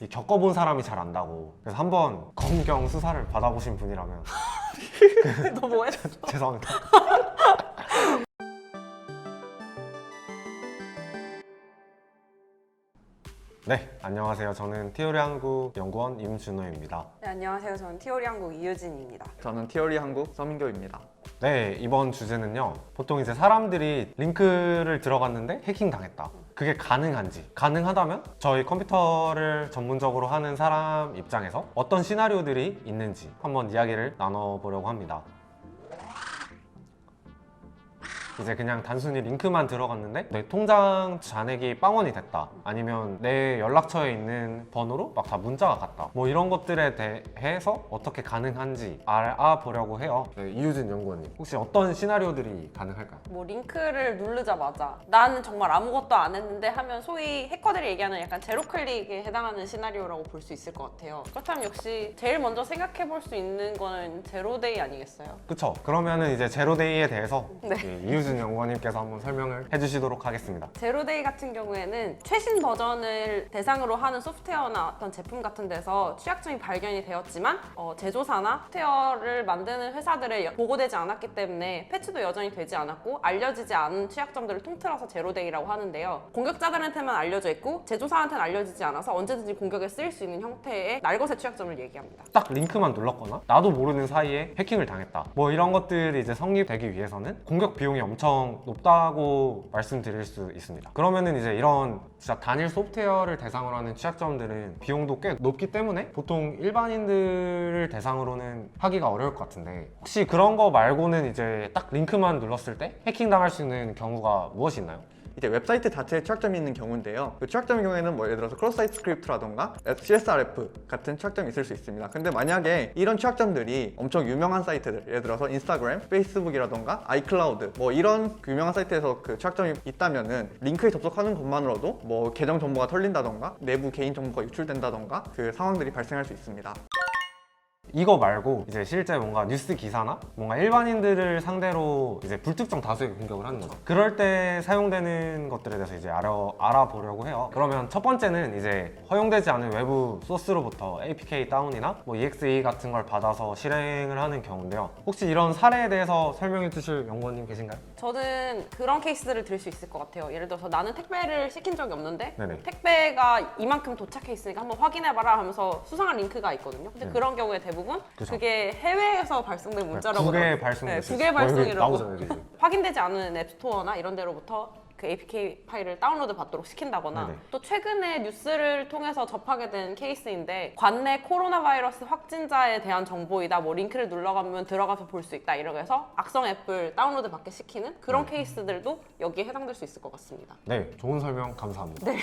이 겪어본 사람이 잘 안다고. 그래서 한번 검경 수사를 받아보신 분이라면 너 뭐 했어? 죄송합니다. 네, 안녕하세요. 저는 티오리 한국 연구원 임준호입니다. 네, 안녕하세요. 저는 티오리 한국 이유진입니다. 저는 티어리 한국 서민교입니다. 네, 이번 주제는요. 보통 이제 사람들이 링크를 들어갔는데 해킹 당했다. 그게 가능한지, 가능하다면 저희 컴퓨터를 전문적으로 하는 사람 입장에서 어떤 시나리오들이 있는지 한번 이야기를 나눠보려고 합니다. 이제 그냥 단순히 링크만 들어갔는데 내 통장 잔액이 빵원이 됐다, 아니면 내 연락처에 있는 번호로 막 다 문자가 갔다, 뭐 이런 것들에 대해서 어떻게 가능한지 알아보려고 해요. 네, 이유진 연구원님, 혹시 어떤 시나리오들이 가능할까요? 뭐 링크를 누르자마자 나는 정말 아무것도 안 했는데 하면 소위 해커들이 얘기하는 약간 제로 클릭에 해당하는 시나리오라고 볼 수 있을 것 같아요. 그렇다면 역시 제일 먼저 생각해 볼 수 있는 거는 제로데이 아니겠어요? 그쵸? 그러면은 이제 제로데이에 대해서 네. 이유진 연구원님께서 한번 설명을 해주시도록 하겠습니다. 제로데이 같은 경우에는 최신 버전을 대상으로 하는 소프트웨어나 어떤 제품 같은 데서 취약점이 발견이 되었지만 제조사나 소프트웨어를 만드는 회사들에 보고되지 않았기 때문에 패치도 여전히 되지 않았고 알려지지 않은 취약점들을 통틀어서 제로데이라고 하는데요. 공격자들한테만 알려져 있고 제조사한테는 알려지지 않아서 언제든지 공격에 쓰일 수 있는 형태의 날것의 취약점을 얘기합니다. 딱 링크만 눌렀거나 나도 모르는 사이에 해킹을 당했다, 뭐 이런 것들이 이제 성립되기 위해서는 공격 비용이 엄청 높다고 말씀드릴 수 있습니다. 그러면은 이제 이런 진짜 단일 소프트웨어를 대상으로 하는 취약점들은 비용도 꽤 높기 때문에 보통 일반인들을 대상으로는 하기가 어려울 것 같은데, 혹시 그런 거 말고는 이제 딱 링크만 눌렀을 때 해킹 당할 수 있는 경우가 무엇이 있나요? 이제 웹사이트 자체에 취약점이 있는 경우인데요. 그 취약점의 경우에는 뭐 예를 들어서 크로스사이트 스크립트라던가 CSRF 같은 취약점이 있을 수 있습니다. 근데 만약에 이런 취약점들이 엄청 유명한 사이트들, 예를 들어서 인스타그램, 페이스북이라던가 아이클라우드 뭐 이런 유명한 사이트에서 그 취약점이 있다면은 링크에 접속하는 것만으로도 뭐 계정 정보가 털린다던가 내부 개인 정보가 유출된다던가 그 상황들이 발생할 수 있습니다. 이거 말고 이제 실제 뭔가 뉴스 기사나 뭔가 일반인들을 상대로 이제 불특정 다수의 공격을 하는 거죠. 그럴 때 사용되는 것들에 대해서 이제 알아보려고 해요. 그러면 첫 번째는 이제 허용되지 않은 외부 소스로부터 APK 다운이나 뭐 EXE 같은 걸 받아서 실행을 하는 경우인데요. 혹시 이런 사례에 대해서 설명해 주실 연구원님 계신가요? 저는 그런 케이스들을 들 수 있을 것 같아요. 예를 들어서 나는 택배를 시킨 적이 없는데 네네. 택배가 이만큼 도착해 있으니까 한번 확인해봐라 하면서 수상한 링크가 있거든요. 근데 네. 그런 경우에 대부분 그쵸. 그게 해외에서 발송된 문자라고 국외 발송 네, 메시지. 국외 발송이라고 나오죠, 여기. 확인되지 않은 앱스토어나 이런 데로부터 그 APK 파일을 다운로드 받도록 시킨다거나 네네. 또 최근에 뉴스를 통해서 접하게 된 케이스인데 관내 코로나 바이러스 확진자에 대한 정보이다, 뭐 링크를 눌러가면 들어가서 볼 수 있다, 이렇게 해서 악성 앱을 다운로드 받게 시키는 그런 케이스들도 여기에 해당될 수 있을 것 같습니다. 네, 좋은 설명 감사합니다. 네.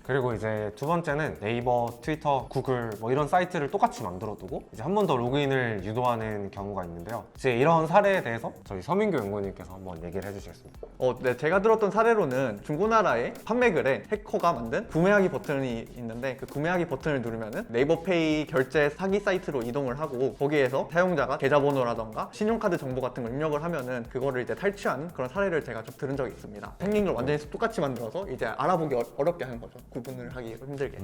그리고 이제 두 번째는 네이버, 트위터, 구글 뭐 이런 사이트를 똑같이 만들어 두고 이제 한 번 더 로그인을 유도하는 경우가 있는데요. 이제 이런 사례에 대해서 저희 서민교 연구원님께서 한번 얘기를 해주시겠습니다. 네, 제가 들었던 사례로는 중고나라의 판매글에 해커가 만든 구매하기 버튼이 있는데 그 구매하기 버튼을 누르면은 네이버페이 결제 사기 사이트로 이동을 하고 거기에서 사용자가 계좌번호라던가 신용카드 정보 같은 걸 입력을 하면은 그거를 이제 탈취하는 그런 사례를 제가 좀 들은 적이 있습니다. 생긴 걸 완전히 똑같이 만들어서 이제 알아보기 어렵게 하는 거죠. 구분을 하기 힘들게.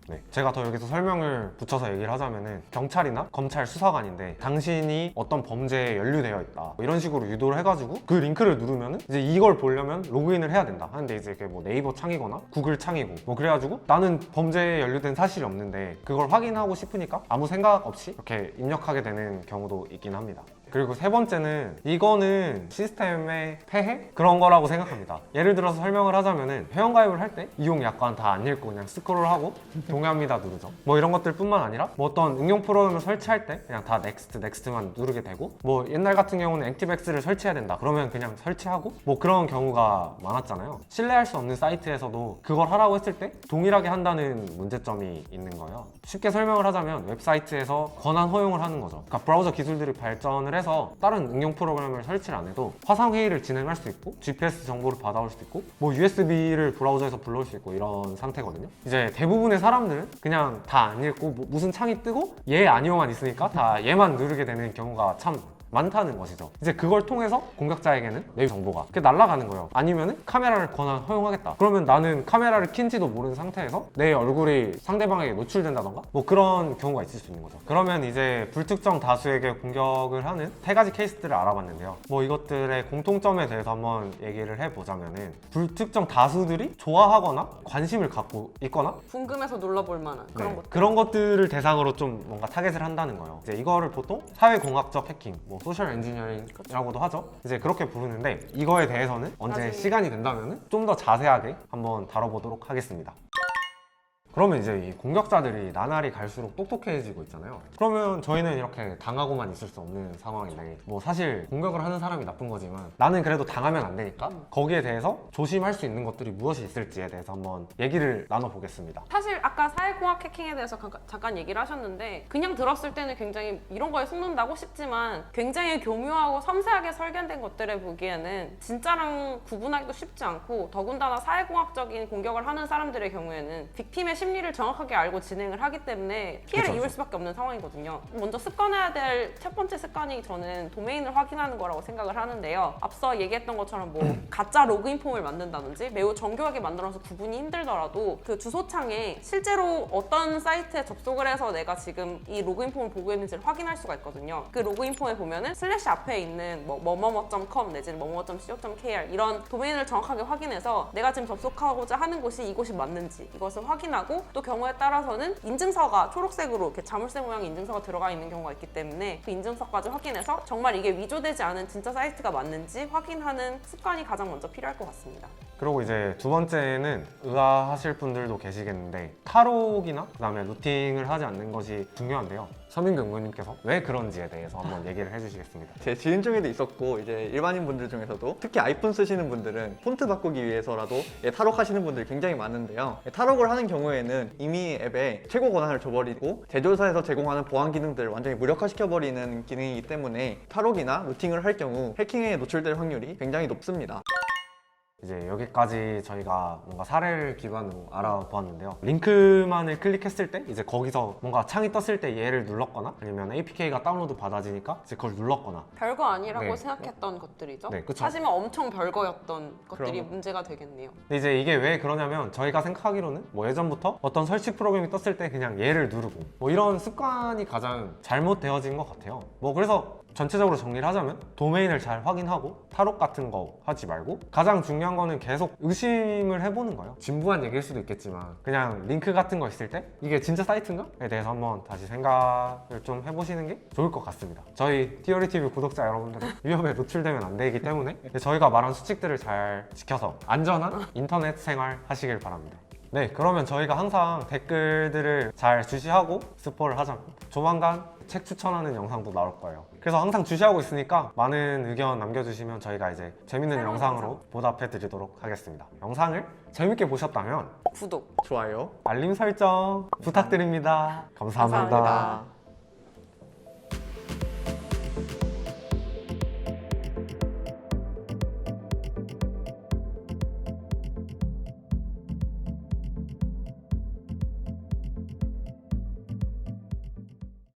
네. 제가 더 여기서 설명을 붙여서 얘기를 하자면은 경찰이나 검찰 수사관인데 당신이 어떤 범죄에 연루되어 있다, 뭐 이런 식으로 유도를 해가지고 그 링크를 누르면은 이제 이걸 보려면 로그인을 해야 된다 하는데 이제 그게 뭐 네이버 창이거나 구글 창이고 뭐 그래가지고 나는 범죄에 연루된 사실이 없는데 그걸 확인하고 싶으니까 아무 생각 없이 이렇게 입력하게 되는 경우도 있긴 합니다. 그리고 세 번째는 이거는 시스템의 폐해? 그런 거라고 생각합니다. 예를 들어서 설명을 하자면은 회원가입을 할 때 이용 약관 다 안 읽고 그냥 스크롤하고 동의합니다 누르죠. 뭐 이런 것들 뿐만 아니라 뭐 어떤 응용 프로그램을 설치할 때 그냥 다 넥스트만 누르게 되고, 뭐 옛날 같은 경우는 액티브엑스를 설치해야 된다 그러면 그냥 설치하고 뭐 그런 경우가 많았잖아요. 신뢰할 수 없는 사이트에서도 그걸 하라고 했을 때 동일하게 한다는 문제점이 있는 거예요. 쉽게 설명을 하자면 웹사이트에서 권한 허용을 하는 거죠. 그러니까 브라우저 기술들이 발전을 해서 다른 응용 프로그램을 설치를 안 해도 화상회의를 진행할 수 있고 GPS 정보를 받아올 수도 있고 뭐 USB를 브라우저에서 불러올 수 있고 이런 상태거든요. 이제 대부분의 사람들은 그냥 다 안 읽고 무슨 창이 뜨고 얘 아니오만 있으니까 다 얘만 누르게 되는 경우가 참 많다는 것이죠. 이제 그걸 통해서 공격자에게는 내 정보가 그게 날아가는 거예요. 아니면은 카메라를 권한 허용하겠다. 그러면 나는 카메라를 킨지도 모르는 상태에서 내 얼굴이 상대방에게 노출된다던가 뭐 그런 경우가 있을 수 있는 거죠. 그러면 이제 불특정 다수에게 공격을 하는 세 가지 케이스들을 알아봤는데요. 뭐 이것들의 공통점에 대해서 한번 얘기를 해보자면은 불특정 다수들이 좋아하거나 관심을 갖고 있거나 궁금해서 눌러볼 만한 그런 네, 것. 그런 것들을 대상으로 좀 뭔가 타겟을 한다는 거예요. 이제 이거를 보통 사회공학적 해킹, 뭐 소셜 엔지니어링이라고도 하죠. 이제 그렇게 부르는데 이거에 대해서는 언제 나중에. 시간이 된다면 좀 더 자세하게 한번 다뤄보도록 하겠습니다. 그러면 이제 이 공격자들이 나날이 갈수록 똑똑해지고 있잖아요. 그러면 저희는 이렇게 당하고만 있을 수 없는 상황인데 뭐 사실 공격을 하는 사람이 나쁜 거지만 나는 그래도 당하면 안 되니까 거기에 대해서 조심할 수 있는 것들이 무엇이 있을지에 대해서 한번 얘기를 나눠보겠습니다. 사실 아까 사회공학 해킹에 대해서 잠깐 얘기를 하셨는데 그냥 들었을 때는 굉장히 이런 거에 속는다고 싶지만 굉장히 교묘하고 섬세하게 설계된 것들을 보기에는 진짜랑 구분하기도 쉽지 않고 더군다나 사회공학적인 공격을 하는 사람들의 경우에는 빅팀의 심리를 정확하게 알고 진행을 하기 때문에 피해를 그쵸. 입을 수밖에 없는 상황이거든요. 먼저 습관해야 될 첫 번째 습관이 저는 도메인을 확인하는 거라고 생각을 하는데요. 앞서 얘기했던 것처럼 뭐 가짜 로그인 폼을 만든다든지 매우 정교하게 만들어서 구분이 힘들더라도 그 주소창에 실제로 어떤 사이트에 접속을 해서 내가 지금 이 로그인 폼을 보고 있는지를 확인할 수가 있거든요. 그 로그인 폼에 보면은 슬래시 앞에 있는 뭐뭐뭐.com 내지는 뭐뭐.co.kr 이런 도메인을 정확하게 확인해서 내가 지금 접속하고자 하는 곳이 이곳이 맞는지 이것을 확인하고 또 경우에 따라서는 인증서가 초록색으로 이렇게 자물쇠 모양의 인증서가 들어가 있는 경우가 있기 때문에 그 인증서까지 확인해서 정말 이게 위조되지 않은 진짜 사이트가 맞는지 확인하는 습관이 가장 먼저 필요할 것 같습니다. 그리고 이제 두 번째는 의아하실 분들도 계시겠는데 탈옥이나 그다음에 루팅을 하지 않는 것이 중요한데요. 서민규 연구님께서 왜 그런지에 대해서 한번 얘기를 해주시겠습니다. 제 지인 중에도 있었고 이제 일반인 분들 중에서도 특히 아이폰 쓰시는 분들은 폰트 바꾸기 위해서라도 탈옥하시는 분들이 굉장히 많은데요. 탈옥을 하는 경우에는 이미 앱에 최고 권한을 줘버리고 제조사에서 제공하는 보안 기능들을 완전히 무력화시켜버리는 기능이기 때문에 탈옥이나 루팅을 할 경우 해킹에 노출될 확률이 굉장히 높습니다. 이제 여기까지 저희가 뭔가 사례를 기반으로 알아보았는데요. 링크만을 클릭했을 때 이제 거기서 뭔가 창이 떴을 때 얘를 눌렀거나 아니면 APK가 다운로드 받아지니까 이제 그걸 눌렀거나 별거 아니라고 네. 생각했던 것들이죠. 네, 그쵸. 하지만 엄청 별거였던 것들이 그럼. 문제가 되겠네요. 근데 이제 이게 왜 그러냐면 저희가 생각하기로는 뭐 예전부터 어떤 설치 프로그램이 떴을 때 그냥 얘를 누르고 뭐 이런 습관이 가장 잘못되어진 것 같아요. 뭐 그래서 전체적으로 정리를 하자면 도메인을 잘 확인하고 탈옥 같은 거 하지 말고 가장 중요한 거는 계속 의심을 해보는 거예요. 진부한 얘기일 수도 있겠지만 그냥 링크 같은 거 있을 때 이게 진짜 사이트인가?에 대해서 한번 다시 생각을 좀 해보시는 게 좋을 것 같습니다. 저희 티어리TV 구독자 여러분들은 위험에 노출되면 안 되기 때문에 저희가 말한 수칙들을 잘 지켜서 안전한 인터넷 생활 하시길 바랍니다. 네, 그러면 저희가 항상 댓글들을 잘 주시하고 스포를 하자면 조만간 책 추천하는 영상도 나올 거예요. 그래서 항상 주시하고 있으니까 많은 의견 남겨주시면 저희가 이제 재밌는 새로운 영상으로 보답해 드리도록 하겠습니다. 영상을 재밌게 보셨다면 구독. 좋아요. 알림 설정 부탁드립니다. 감사합니다. 감사합니다.